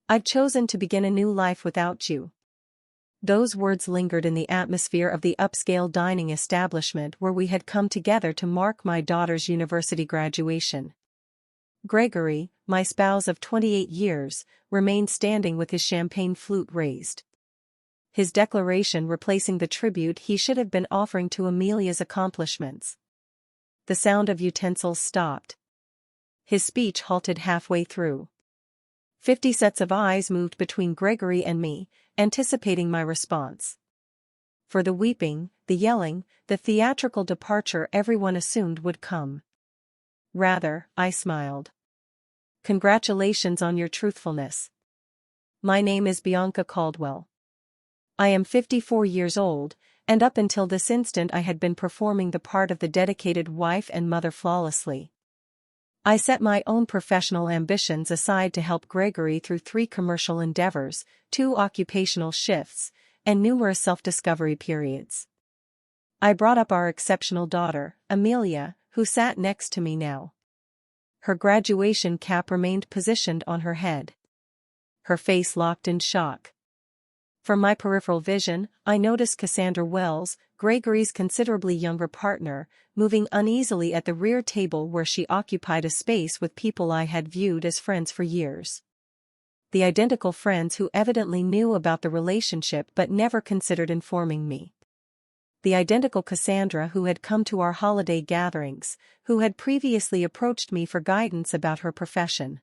I've chosen to begin a new life without you. Those words lingered in the atmosphere of the upscale dining establishment where we had come together to mark my daughter's university graduation. Gregory, my spouse of 28 years, remained standing with his champagne flute raised. His declaration replacing the tribute he should have been offering to Amelia's accomplishments. The sound of utensils stopped. His speech halted halfway through. 50 sets of eyes moved between Gregory and me, anticipating my response. For the weeping, the yelling, the theatrical departure everyone assumed would come. Rather, I smiled. Congratulations on your truthfulness. My name is Bianca Caldwell. I am 54 years old, and up until this instant I had been performing the part of the dedicated wife and mother flawlessly. I set my own professional ambitions aside to help Gregory through 3 commercial endeavors, 2 occupational shifts, and numerous self-discovery periods. I brought up our exceptional daughter, Amelia, who sat next to me now. Her graduation cap remained positioned on her head. Her face locked in shock. From my peripheral vision, I noticed Cassandra Wells, Gregory's considerably younger partner, moving uneasily at the rear table where she occupied a space with people I had viewed as friends for years. The identical friends who evidently knew about the relationship but never considered informing me. The identical Cassandra who had come to our holiday gatherings, who had previously approached me for guidance about her profession.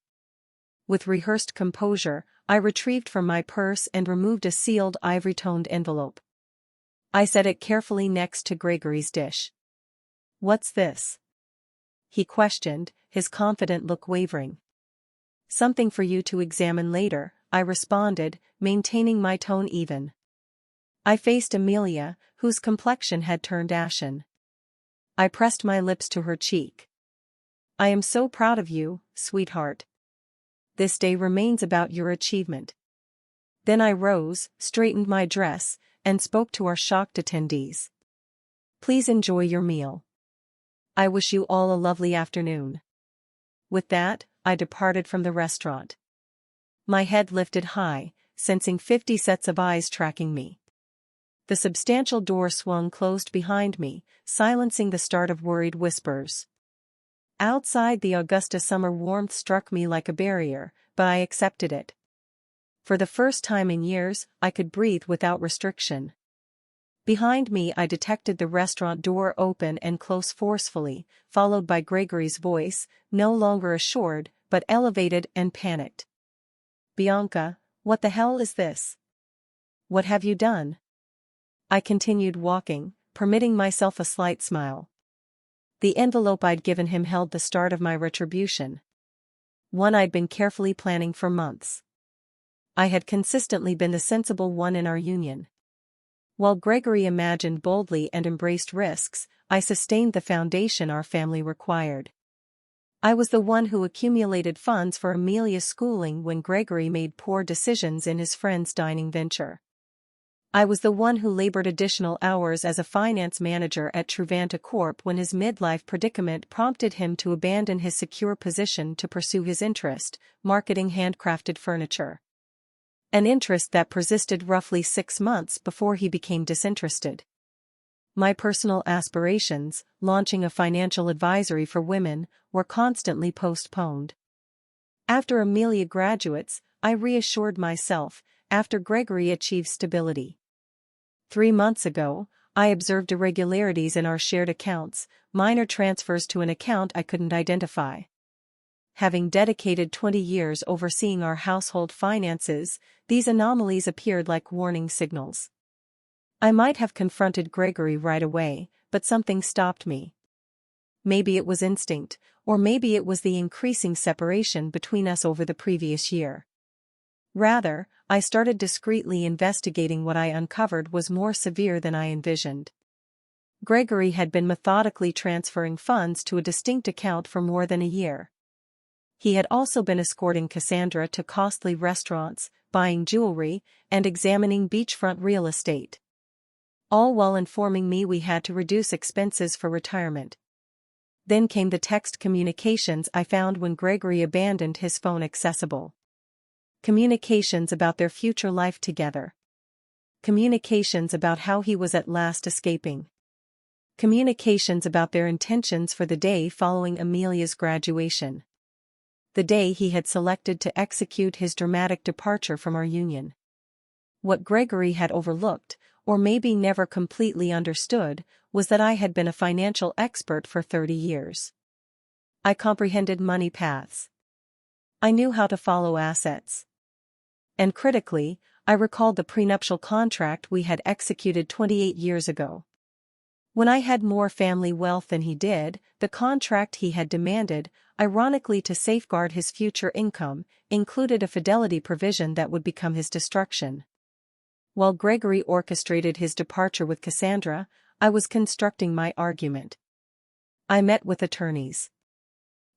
With rehearsed composure, I retrieved from my purse and removed a sealed ivory-toned envelope. I set it carefully next to Gregory's dish. "What's this?" he questioned, his confident look wavering. "Something for you to examine later," I responded, maintaining my tone even. I faced Amelia, whose complexion had turned ashen. I pressed my lips to her cheek. "I am so proud of you, sweetheart. This day remains about your achievement." Then I rose, straightened my dress, and spoke to our shocked attendees. "Please enjoy your meal. I wish you all a lovely afternoon." With that, I departed from the restaurant. My head lifted high, sensing 50 sets of eyes tracking me. The substantial door swung closed behind me, silencing the start of worried whispers. Outside, the Augusta summer warmth struck me like a barrier, but I accepted it. For the first time in years, I could breathe without restriction. Behind me I detected the restaurant door open and close forcefully, followed by Gregory's voice, no longer assured, but elevated and panicked. "Bianca, what the hell is this? What have you done?" I continued walking, permitting myself a slight smile. The envelope I'd given him held the start of my retribution. One I'd been carefully planning for months. I had consistently been the sensible one in our union. While Gregory imagined boldly and embraced risks, I sustained the foundation our family required. I was the one who accumulated funds for Amelia's schooling when Gregory made poor decisions in his friend's dining venture. I was the one who labored additional hours as a finance manager at Truvanta Corp when his midlife predicament prompted him to abandon his secure position to pursue his interest, marketing handcrafted furniture. An interest that persisted roughly 6 months before he became disinterested. My personal aspirations, launching a financial advisory for women, were constantly postponed. After Amelia graduates, I reassured myself, after Gregory achieves stability. 3 months ago, I observed irregularities in our shared accounts, minor transfers to an account I couldn't identify. Having dedicated 20 years overseeing our household finances, these anomalies appeared like warning signals. I might have confronted Gregory right away, but something stopped me. Maybe it was instinct, or maybe it was the increasing separation between us over the previous year. Rather, I started discreetly investigating. What I uncovered was more severe than I envisioned. Gregory had been methodically transferring funds to a distinct account for more than a year. He had also been escorting Cassandra to costly restaurants, buying jewelry, and examining beachfront real estate. All while informing me we had to reduce expenses for retirement. Then came the text communications I found when Gregory abandoned his phone accessible. Communications about their future life together. Communications about how he was at last escaping. Communications about their intentions for the day following Amelia's graduation. The day he had selected to execute his dramatic departure from our union. What Gregory had overlooked, or maybe never completely understood, was that I had been a financial expert for 30 years. I comprehended money paths. I knew how to follow assets. And critically, I recalled the prenuptial contract we had executed 28 years ago. When I had more family wealth than he did, the contract he had demanded, ironically to safeguard his future income, included a fidelity provision that would become his destruction. While Gregory orchestrated his departure with Cassandra, I was constructing my argument. I met with attorneys.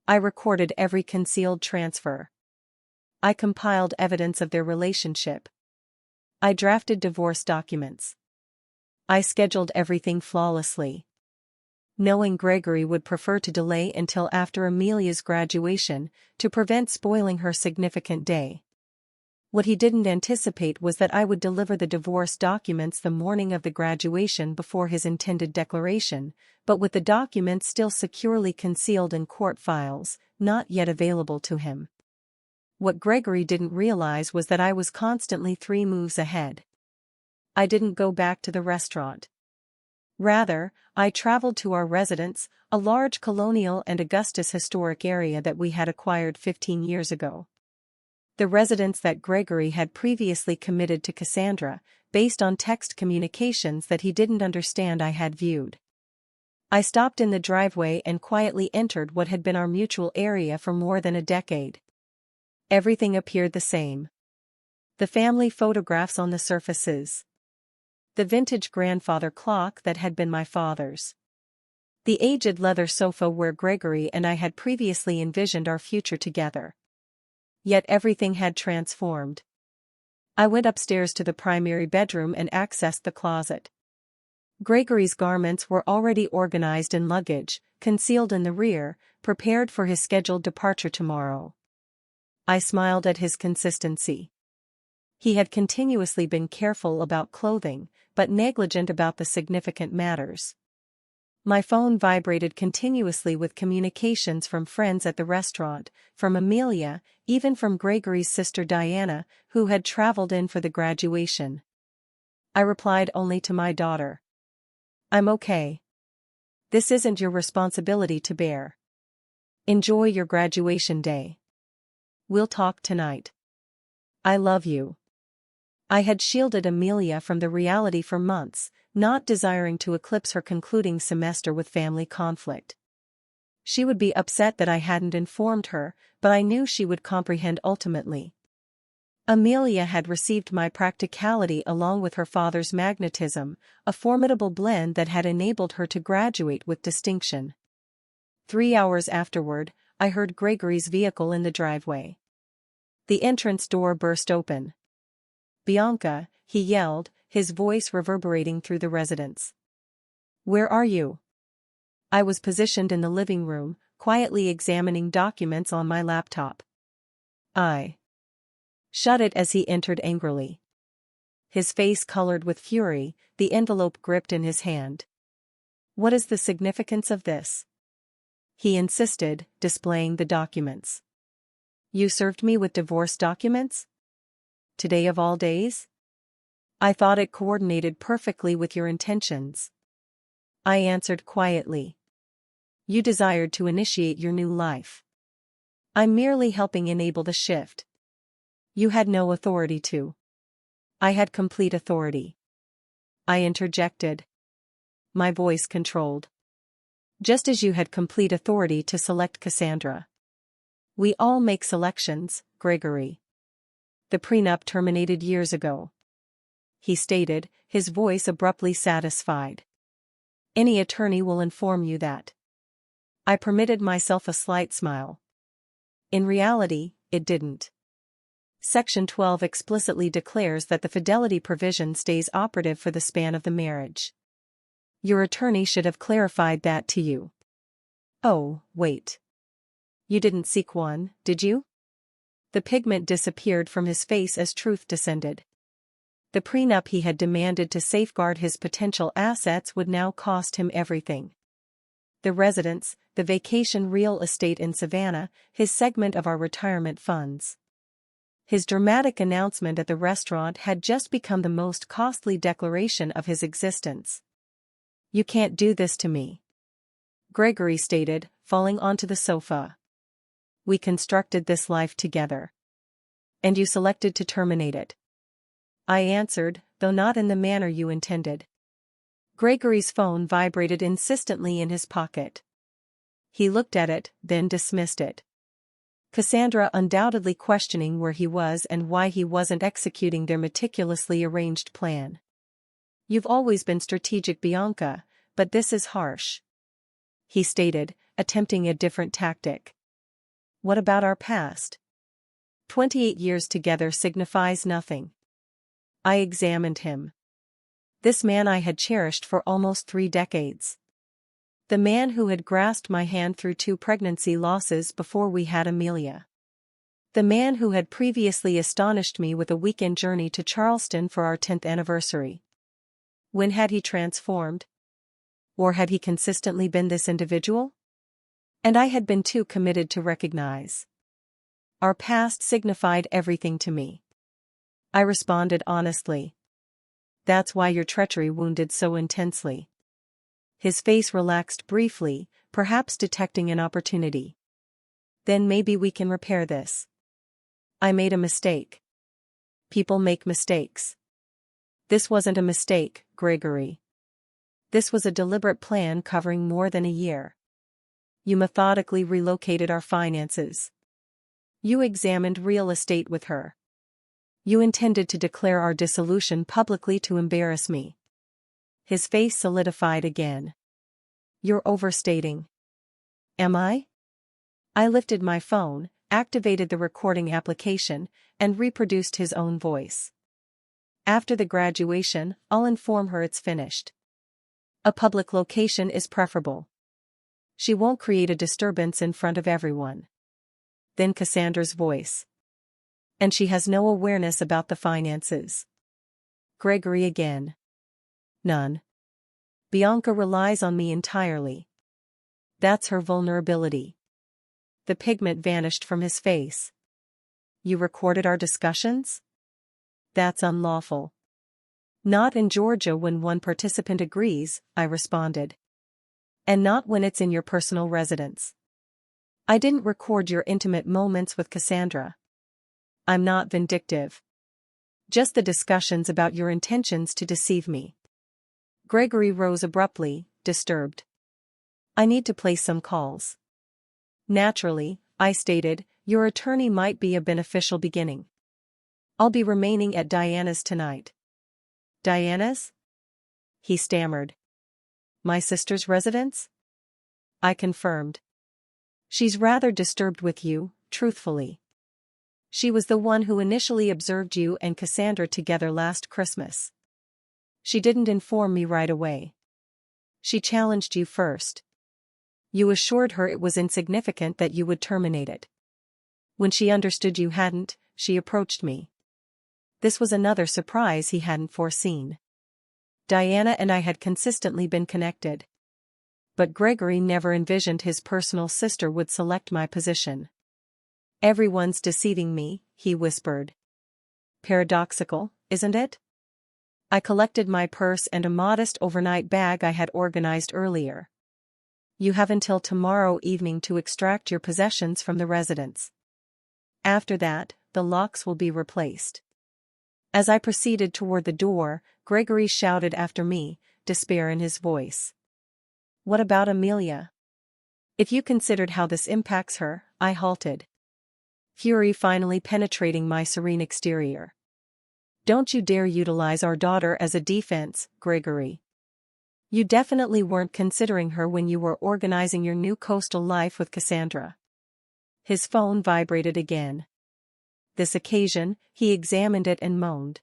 I recorded every concealed transfer. I compiled evidence of their relationship. I drafted divorce documents. I scheduled everything flawlessly. Knowing Gregory would prefer to delay until after Amelia's graduation, to prevent spoiling her significant day. What he didn't anticipate was that I would deliver the divorce documents the morning of the graduation before his intended declaration, but with the documents still securely concealed in court files, not yet available to him. What Gregory didn't realize was that I was constantly 3 moves ahead. I didn't go back to the restaurant. Rather, I traveled to our residence, a large colonial and Augustus historic area that we had acquired 15 years ago. The residence that Gregory had previously committed to Cassandra, based on text communications that he didn't understand I had viewed. I stopped in the driveway and quietly entered what had been our mutual area for more than a decade. Everything appeared the same. The family photographs on the surfaces. The vintage grandfather clock that had been my father's. The aged leather sofa where Gregory and I had previously envisioned our future together. Yet everything had transformed. I went upstairs to the primary bedroom and accessed the closet. Gregory's garments were already organized in luggage, concealed in the rear, prepared for his scheduled departure tomorrow. I smiled at his consistency. He had continuously been careful about clothing, but negligent about the significant matters. My phone vibrated continuously with communications from friends at the restaurant, from Amelia, even from Gregory's sister Diana, who had traveled in for the graduation. I replied only to my daughter. I'm okay. This isn't your responsibility to bear. Enjoy your graduation day. We'll talk tonight. I love you. I had shielded Amelia from the reality for months, not desiring to eclipse her concluding semester with family conflict. She would be upset that I hadn't informed her, but I knew she would comprehend ultimately. Amelia had received my practicality along with her father's magnetism, a formidable blend that had enabled her to graduate with distinction. 3 hours afterward, I heard Gregory's vehicle in the driveway. The entrance door burst open. Bianca, he yelled, his voice reverberating through the residence. Where are you? I was positioned in the living room, quietly examining documents on my laptop. I shut it as he entered angrily. His face colored with fury, the envelope gripped in his hand. What is the significance of this? He insisted, displaying the documents. You served me with divorce documents? Today of all days? I thought it coordinated perfectly with your intentions. I answered quietly. You desired to initiate your new life. I'm merely helping enable the shift. You had no authority to. I had complete authority. I interjected. My voice controlled. Just as you had complete authority to select Cassandra. We all make selections, Gregory. The prenup terminated years ago. He stated, his voice abruptly satisfied. Any attorney will inform you that. I permitted myself a slight smile. In reality, it didn't. Section 12 explicitly declares that the fidelity provision stays operative for the span of the marriage. Your attorney should have clarified that to you. Oh, wait. You didn't seek one, did you? The pigment disappeared from his face as truth descended. The prenup he had demanded to safeguard his potential assets would now cost him everything. The residence, the vacation real estate in Savannah, his segment of our retirement funds. His dramatic announcement at the restaurant had just become the most costly declaration of his existence. "You can't do this to me," Gregory stated, falling onto the sofa. "We constructed this life together. And you selected to terminate it." I answered, though not in the manner you intended. Gregory's phone vibrated insistently in his pocket. He looked at it, then dismissed it. Cassandra undoubtedly questioning where he was and why he wasn't executing their meticulously arranged plan. "You've always been strategic, Bianca, but this is harsh," he stated, attempting a different tactic. "What about our past? 28 years together signifies nothing." I examined him. This man I had cherished for almost 3 decades. The man who had grasped my hand through 2 pregnancy losses before we had Amelia. The man who had previously astonished me with a weekend journey to Charleston for our 10th anniversary. When had he transformed? Or had he consistently been this individual? And I had been too committed to recognize. Our past signified everything to me. I responded honestly. "That's why your treachery wounded so intensely." His face relaxed briefly, perhaps detecting an opportunity. "Then maybe we can repair this." "I made a mistake." People make mistakes. This wasn't a mistake, Gregory. This was a deliberate plan covering more than a year. You methodically relocated our finances. You examined real estate with her. You intended to declare our dissolution publicly to embarrass me. His face solidified again. "You're overstating." "Am I?" I lifted my phone, activated the recording application, and reproduced his own voice. "After the graduation, I'll inform her it's finished. A public location is preferable. She won't create a disturbance in front of everyone." Then Cassandra's voice. "And she has no awareness about the finances." Gregory again. "None. Bianca relies on me entirely. That's her vulnerability." The pigment vanished from his face. "You recorded our discussions?" "That's unlawful." "Not in Georgia when one participant agrees," I responded. "And not when it's in your personal residence. I didn't record your intimate moments with Cassandra. I'm not vindictive. Just the discussions about your intentions to deceive me." Gregory rose abruptly, disturbed. "I need to place some calls." "Naturally," I stated, "your attorney might be a beneficial beginning. I'll be remaining at Diana's tonight." "Diana's?" he stammered. "My sister's residence?" I confirmed. "She's rather disturbed with you, truthfully. She was the one who initially observed you and Cassandra together last Christmas. She didn't inform me right away. She challenged you first. You assured her it was insignificant that you would terminate it. When she understood you hadn't, she approached me." This was another surprise he hadn't foreseen. Diana and I had consistently been connected. But Gregory never envisioned his personal sister would select my position. "Everyone's deceiving me," he whispered. "Paradoxical, isn't it?" I collected my purse and a modest overnight bag I had organized earlier. "You have until tomorrow evening to extract your possessions from the residence. After that, the locks will be replaced." As I proceeded toward the door, Gregory shouted after me, despair in his voice. "What about Amelia? If you considered how this impacts her," I halted. Fury finally penetrating my serene exterior. "Don't you dare utilize our daughter as a defense, Gregory. You definitely weren't considering her when you were organizing your new coastal life with Cassandra." His phone vibrated again. This occasion, he examined it and moaned.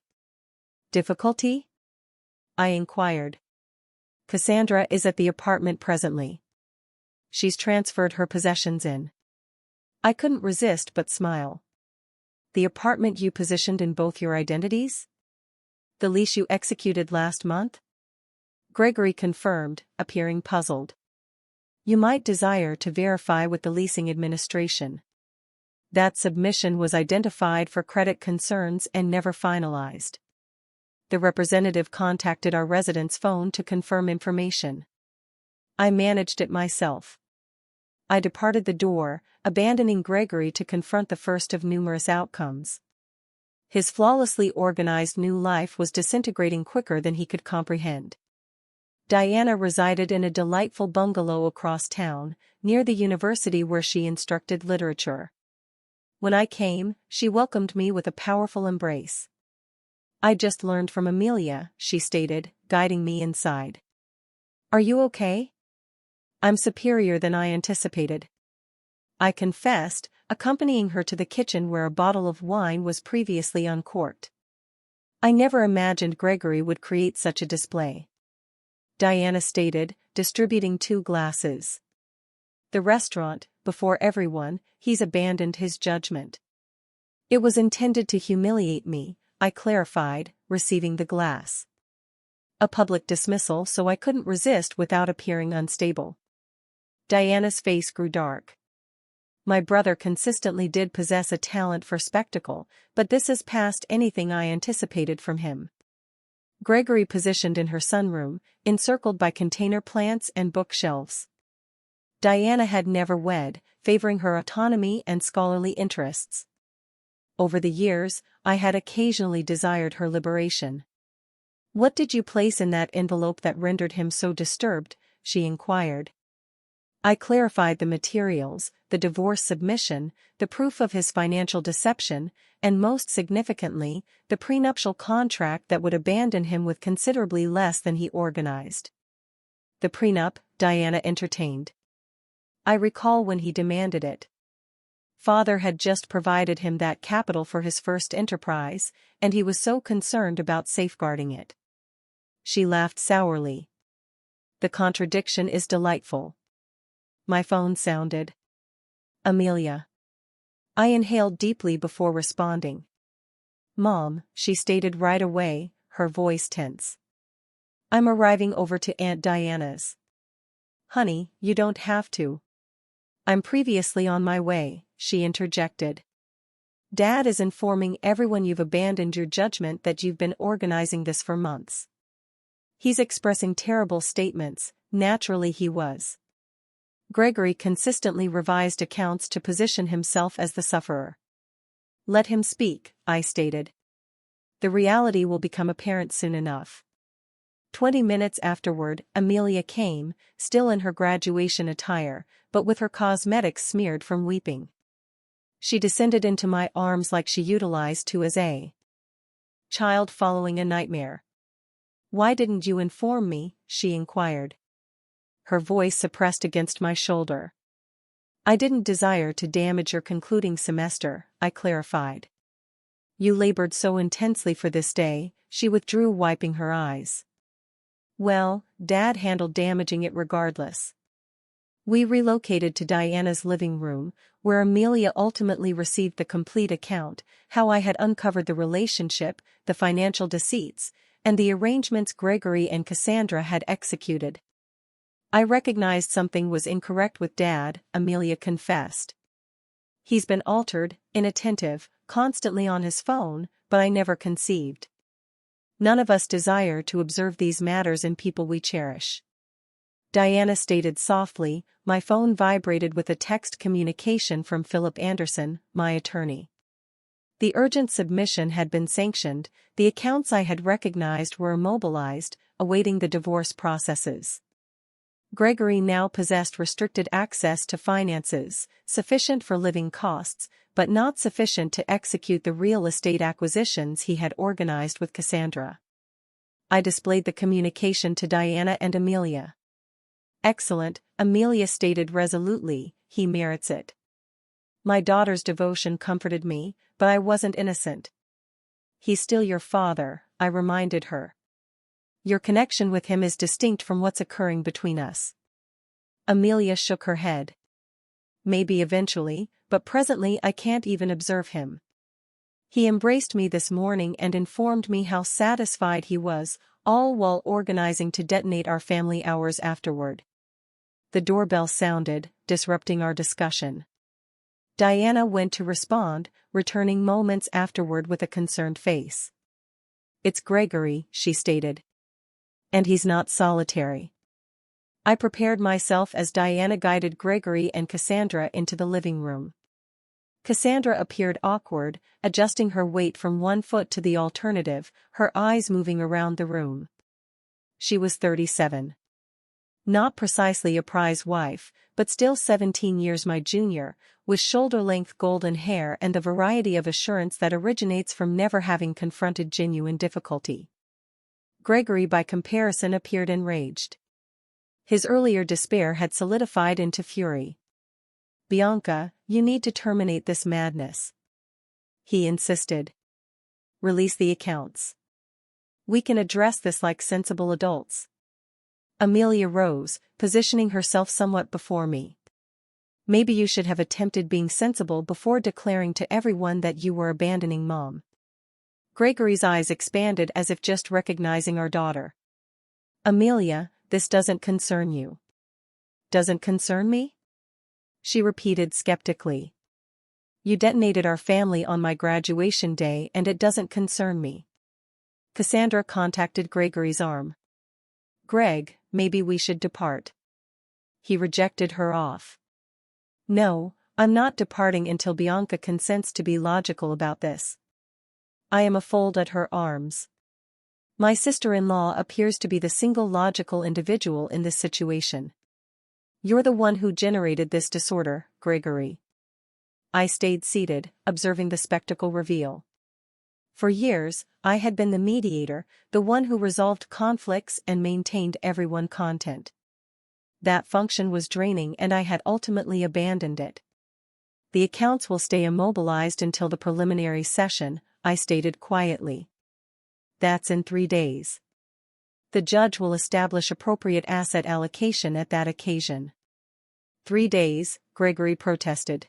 "Difficulty?" I inquired. "Cassandra is at the apartment presently. She's transferred her possessions in." I couldn't resist but smile. The apartment you positioned in both your identities? The lease you executed last month? Gregory confirmed, appearing puzzled. You might desire to verify with the leasing administration. That submission was identified for credit concerns and never finalized. The representative contacted our resident's phone to confirm information. I managed it myself. I departed the door, abandoning Gregory to confront the first of numerous outcomes. His flawlessly organized new life was disintegrating quicker than he could comprehend. Diana resided in a delightful bungalow across town, near the university where she instructed literature. When I came, she welcomed me with a powerful embrace. I just learned from Amelia, she stated, guiding me inside. Are you okay? I'm superior than I anticipated, I confessed, accompanying her to the kitchen where a bottle of wine was previously uncorked. I never imagined Gregory would create such a display, Diana stated, distributing 2 glasses. The restaurant, before everyone, he's abandoned his judgment. It was intended to humiliate me, I clarified, receiving the glass. A public dismissal, so I couldn't resist without appearing unstable. Diana's face grew dark. My brother consistently did possess a talent for spectacle, but this is past anything I anticipated from him. Gregory positioned in her sunroom, encircled by container plants and bookshelves. Diana had never wed, favoring her autonomy and scholarly interests. Over the years, I had occasionally desired her liberation. What did you place in that envelope that rendered him so disturbed? She inquired. I clarified the materials, the divorce submission, the proof of his financial deception, and most significantly, the prenuptial contract that would abandon him with considerably less than he organized. The prenup, Diana entertained. I recall when he demanded it. Father had just provided him that capital for his first enterprise, and he was so concerned about safeguarding it. She laughed sourly. The contradiction is delightful. My phone sounded. Amelia. I inhaled deeply before responding. Mom, she stated right away, her voice tense. I'm arriving over to Aunt Diana's. Honey, you don't have to. I'm previously on my way, she interjected. Dad is informing everyone you've abandoned your judgment, that you've been organizing this for months. He's expressing terrible statements, naturally he was. Gregory consistently revised accounts to position himself as the sufferer. Let him speak, I stated. The reality will become apparent soon enough. 20 minutes afterward, Amelia came, still in her graduation attire, but with her cosmetics smeared from weeping. She descended into my arms like she utilized to as a child following a nightmare. Why didn't you inform me? She inquired. Her voice suppressed against my shoulder. I didn't desire to damage your concluding semester, I clarified. You labored so intensely for this day, she withdrew, wiping her eyes. Well, Dad handled damaging it regardless. We relocated to Diana's living room, where Amelia ultimately received the complete account, how I had uncovered the relationship, the financial deceits, and the arrangements Gregory and Cassandra had executed. I recognized something was incorrect with Dad, Amelia confessed. He's been altered, inattentive, constantly on his phone, but I never conceived. None of us desire to observe these matters in people we cherish. Diana stated softly. My phone vibrated with a text communication from Philip Anderson, my attorney. The urgent submission had been sanctioned, the accounts I had recognized were immobilized, awaiting the divorce processes. Gregory now possessed restricted access to finances, sufficient for living costs, but not sufficient to execute the real estate acquisitions he had organized with Cassandra. I displayed the communication to Diana and Amelia. Excellent, Amelia stated resolutely, he merits it. My daughter's devotion comforted me, but I wasn't innocent. He's still your father, I reminded her. Your connection with him is distinct from what's occurring between us. Amelia shook her head. Maybe eventually, but presently I can't even observe him. He embraced me this morning and informed me how satisfied he was, all while organizing to detonate our family hours afterward. The doorbell sounded, disrupting our discussion. Diana went to respond, returning moments afterward with a concerned face. "It's Gregory," she stated. "And he's not solitary." I prepared myself as Diana guided Gregory and Cassandra into the living room. Cassandra appeared awkward, adjusting her weight from one foot to the alternative, her eyes moving around the room. She was 37. Not precisely a prize wife, but still 17 years my junior, with shoulder-length golden hair and the variety of assurance that originates from never having confronted genuine difficulty. Gregory by comparison appeared enraged. His earlier despair had solidified into fury. "Bianca, you need to terminate this madness," he insisted. "Release the accounts. We can address this like sensible adults." Amelia rose, positioning herself somewhat before me. "Maybe you should have attempted being sensible before declaring to everyone that you were abandoning Mom." Gregory's eyes expanded as if just recognizing our daughter. "Amelia, this doesn't concern you." "Doesn't concern me?" she repeated skeptically. "You detonated our family on my graduation day and it doesn't concern me." Cassandra contacted Gregory's arm. "Greg, maybe we should depart." He rejected her off. "No, I'm not departing until Bianca consents to be logical about this." I am a fold at her arms. My sister-in-law appears to be the single logical individual in this situation. "You're the one who generated this disorder, Gregory." I stayed seated, observing the spectacle reveal. For years, I had been the mediator, the one who resolved conflicts and maintained everyone content. That function was draining and I had ultimately abandoned it. "The accounts will stay immobilized until the preliminary session," I stated quietly. "That's in 3 days. The judge will establish appropriate asset allocation at that occasion." 3 days, Gregory protested.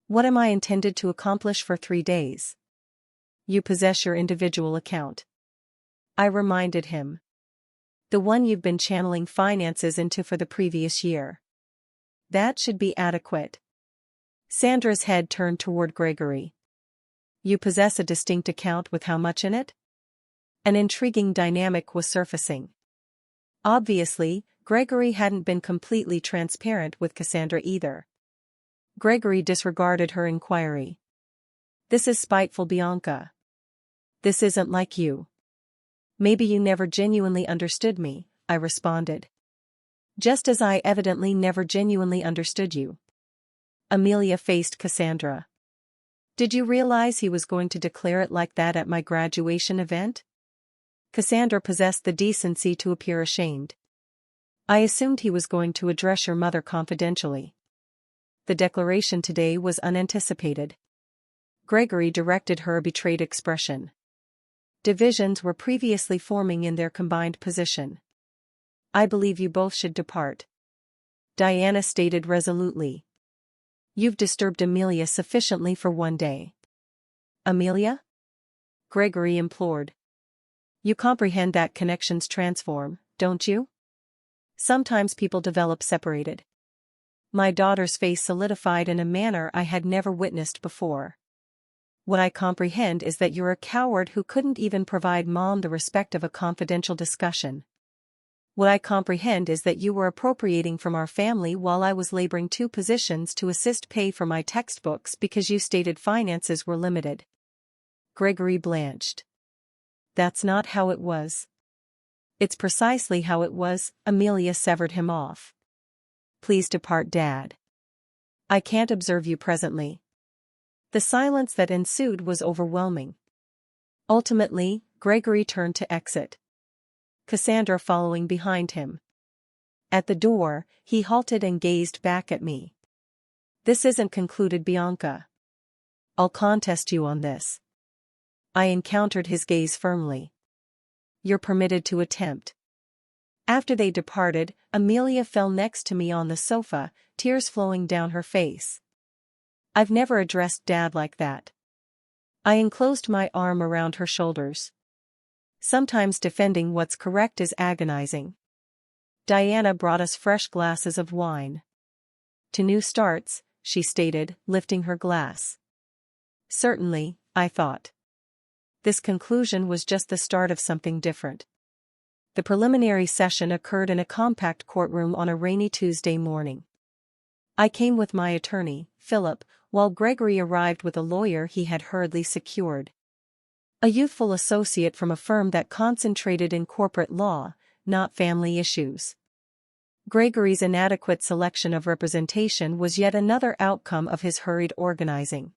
"What am I intended to accomplish for 3 days?" "You possess your individual account," I reminded him. "The one you've been channeling finances into for the previous year. That should be adequate." Sandra's head turned toward Gregory. "You possess a distinct account with how much in it?" An intriguing dynamic was surfacing. Obviously, Gregory hadn't been completely transparent with Cassandra either. Gregory disregarded her inquiry. "This is spiteful, Bianca. This isn't like you." "Maybe you never genuinely understood me," I responded. "Just as I evidently never genuinely understood you." Amelia faced Cassandra. "Did you realize he was going to declare it like that at my graduation event?" Cassandra possessed the decency to appear ashamed. "I assumed he was going to address your mother confidentially." The declaration today was unanticipated. Gregory directed her a betrayed expression. Divisions were previously forming in their combined position. "I believe you both should depart," Diana stated resolutely. "You've disturbed Amelia sufficiently for 1 day." "Amelia?" Gregory implored. "You comprehend that connections transform, don't you? Sometimes people develop separated." My daughter's face solidified in a manner I had never witnessed before. "What I comprehend is that you're a coward who couldn't even provide Mom the respect of a confidential discussion. What I comprehend is that you were appropriating from our family while I was laboring 2 positions to assist pay for my textbooks because you stated finances were limited." Gregory blanched. "That's not how it was." "It's precisely how it was," Amelia severed him off. "Please depart, Dad. I can't observe you presently." The silence that ensued was overwhelming. Ultimately, Gregory turned to exit, Cassandra following behind him. At the door, he halted and gazed back at me. "This isn't concluded, Bianca. I'll contest you on this." I encountered his gaze firmly. "You're permitted to attempt." After they departed, Amelia fell next to me on the sofa, tears flowing down her face. "I've never addressed Dad like that." I enclosed my arm around her shoulders. Sometimes defending what's correct is agonizing. Diana brought us fresh glasses of wine. To new starts, she stated, lifting her glass. Certainly, I thought. This conclusion was just the start of something different. The preliminary session occurred in a compact courtroom on a rainy Tuesday morning. I came with my attorney, Philip, while Gregory arrived with a lawyer he had hurriedly secured. A youthful associate from a firm that concentrated in corporate law, not family issues. Gregory's inadequate selection of representation was yet another outcome of his hurried organizing.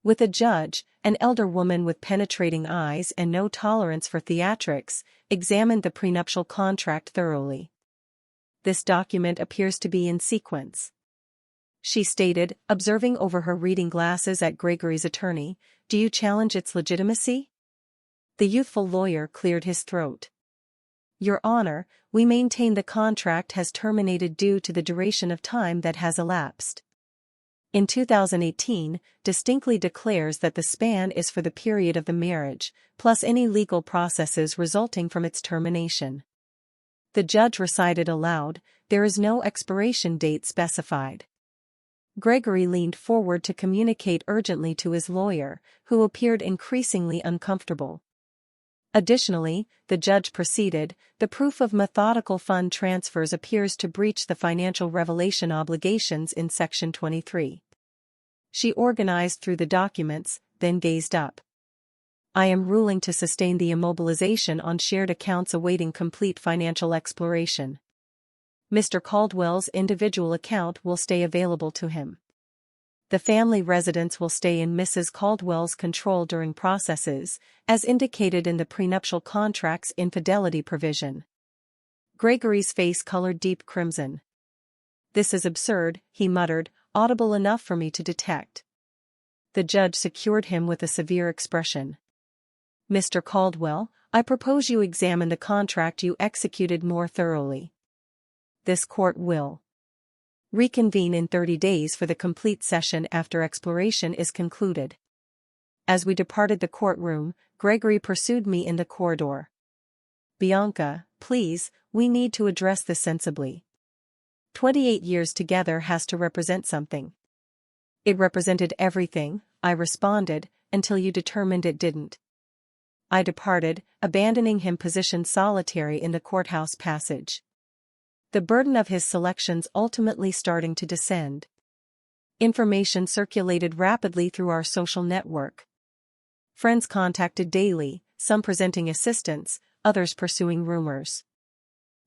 With a judge, an elder woman with penetrating eyes and no tolerance for theatrics, examined the prenuptial contract thoroughly. This document appears to be in sequence, she stated, observing over her reading glasses at Gregory's attorney. Do you challenge its legitimacy? The youthful lawyer cleared his throat. Your Honor, we maintain the contract has terminated due to the duration of time that has elapsed. In 2018, distinctly declares that the span is for the period of the marriage, plus any legal processes resulting from its termination. The judge recited aloud, there is no expiration date specified. Gregory leaned forward to communicate urgently to his lawyer, who appeared increasingly uncomfortable. Additionally, the judge proceeded, the proof of methodical fund transfers appears to breach the financial revelation obligations in Section 23. She organized through the documents, then gazed up. I am ruling to sustain the immobilization on shared accounts awaiting complete financial exploration. Mr. Caldwell's individual account will stay available to him. The family residence will stay in Mrs. Caldwell's control during processes, as indicated in the prenuptial contract's infidelity provision. Gregory's face colored deep crimson. This is absurd, he muttered, audible enough for me to detect. The judge secured him with a severe expression. Mr. Caldwell, I propose you examine the contract you executed more thoroughly. This court will reconvene in 30 days for the complete session after expiration is concluded. As we departed the courtroom, Gregory pursued me in the corridor. Bianca, please, we need to address this sensibly. 28 years together has to represent something. It represented everything, I responded, until you determined it didn't. I departed, abandoning him positioned solitary in the courthouse passage. The burden of his selections ultimately starting to descend. Information circulated rapidly through our social network. Friends contacted daily, some presenting assistance, others pursuing rumors.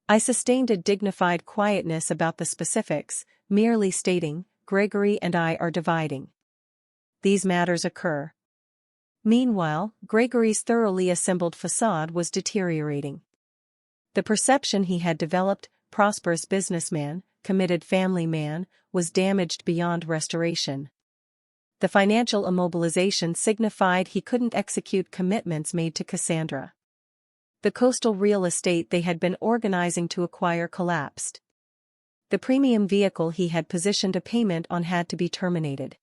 I sustained a dignified quietness about the specifics, merely stating, Gregory and I are dividing. These matters occur. Meanwhile, Gregory's thoroughly assembled facade was deteriorating. The perception he had developed, prosperous businessman, committed family man, was damaged beyond restoration. The financial immobilization signified he couldn't execute commitments made to Cassandra. The coastal real estate they had been organizing to acquire collapsed. The premium vehicle he had positioned a payment on had to be terminated.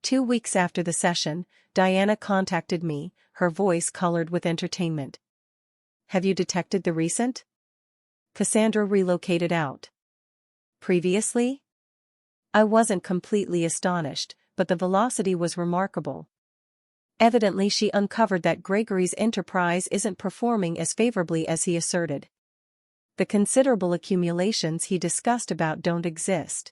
2 weeks after the session, Diana contacted me, her voice colored with entertainment. Have you detected the recent? Cassandra relocated out. Previously? I wasn't completely astonished, but the velocity was remarkable. Evidently she uncovered that Gregory's enterprise isn't performing as favorably as he asserted. The considerable accumulations he discussed about don't exist.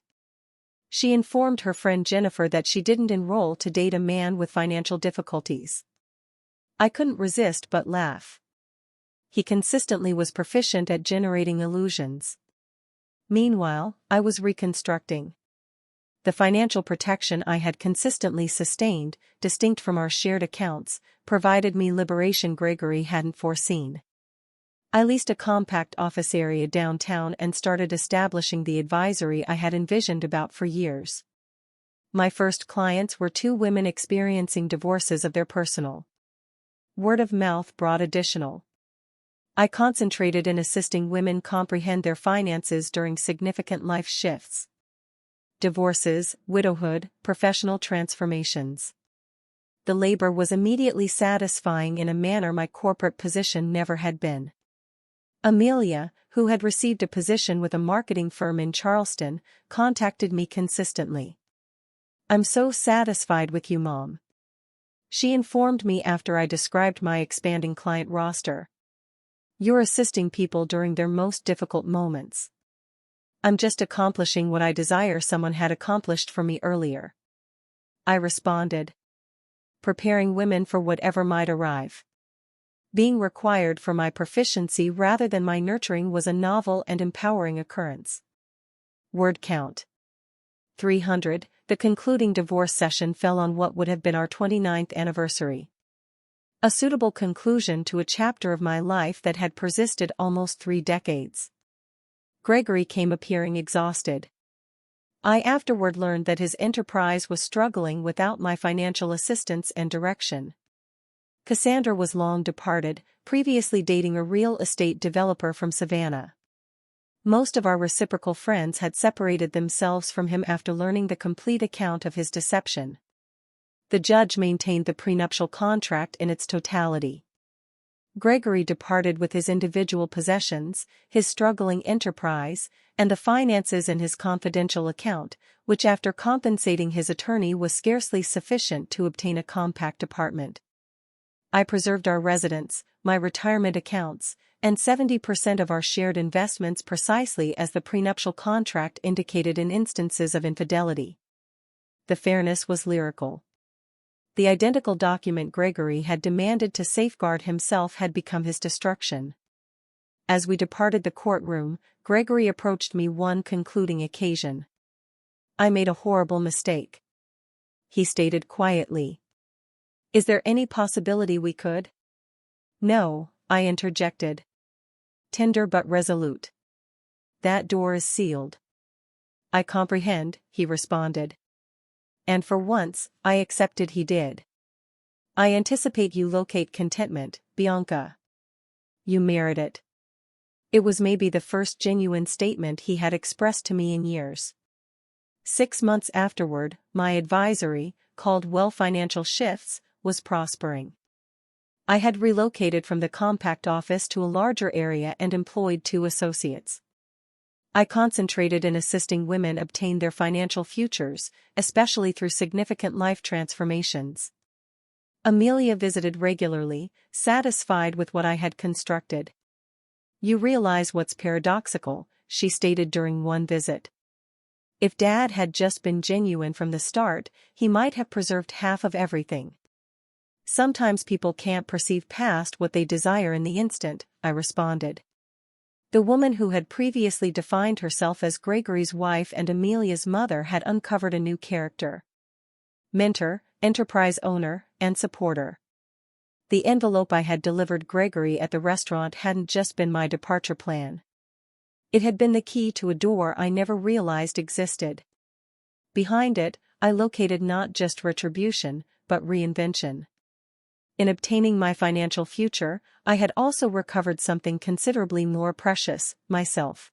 She informed her friend Jennifer that she didn't enroll to date a man with financial difficulties. I couldn't resist but laugh. He consistently was proficient at generating illusions. Meanwhile, I was reconstructing. The financial protection I had consistently sustained, distinct from our shared accounts, provided me liberation Gregory hadn't foreseen. I leased a compact office area downtown and started establishing the advisory I had envisioned about for years. My first clients were 2 women experiencing divorces of their personal. Word of mouth brought additional. I concentrated in assisting women comprehend their finances during significant life shifts. Divorces, widowhood, professional transformations. the labor was immediately satisfying in a manner my corporate position never had been. Amelia, who had received a position with a marketing firm in Charleston, contacted me consistently. "I'm so satisfied with you, Mom," she informed me after I described my expanding client roster. "You're assisting people during their most difficult moments." "I'm just accomplishing what I desire someone had accomplished for me earlier," I responded. "Preparing women for whatever might arrive. Being required for my proficiency rather than my nurturing was a novel and empowering occurrence." Word count: 300. The concluding divorce session fell on what would have been our 29th anniversary. A suitable conclusion to a chapter of my life that had persisted almost 3 decades. Gregory came appearing exhausted. I afterward learned that his enterprise was struggling without my financial assistance and direction. Cassandra was long departed, previously dating a real estate developer from Savannah. Most of our reciprocal friends had separated themselves from him after learning the complete account of his deception. The judge maintained the prenuptial contract in its totality. Gregory departed with his individual possessions, his struggling enterprise, and the finances in his confidential account, which after compensating his attorney was scarcely sufficient to obtain a compact apartment. I preserved our residence, my retirement accounts, and 70% of our shared investments precisely as the prenuptial contract indicated in instances of infidelity. The fairness was lyrical. The identical document Gregory had demanded to safeguard himself had become his destruction. As we departed the courtroom, Gregory approached me one concluding occasion. "I made a horrible mistake," he stated quietly. "Is there any possibility we could?" "No," I interjected. Tender but resolute. "That door is sealed." "I comprehend," he responded. And for once, I accepted he did. "I anticipate you locate contentment, Bianca. You merit it." It was maybe the first genuine statement he had expressed to me in years. 6 months afterward, my advisory, called Well Financial Shifts, was prospering. I had relocated from the compact office to a larger area and employed 2 associates. I concentrated in assisting women obtain their financial futures, especially through significant life transformations. Amelia visited regularly, satisfied with what I had constructed. "You realize what's paradoxical," she stated during one visit. "If Dad had just been genuine from the start, he might have preserved half of everything." "Sometimes people can't perceive past what they desire in the instant," I responded. The woman who had previously defined herself as Gregory's wife and Amelia's mother had uncovered a new character. Mentor, enterprise owner, and supporter. The envelope I had delivered Gregory at the restaurant hadn't just been my departure plan. It had been the key to a door I never realized existed. Behind it, I located not just retribution, but reinvention. In obtaining my financial future, I had also recovered something considerably more precious, myself.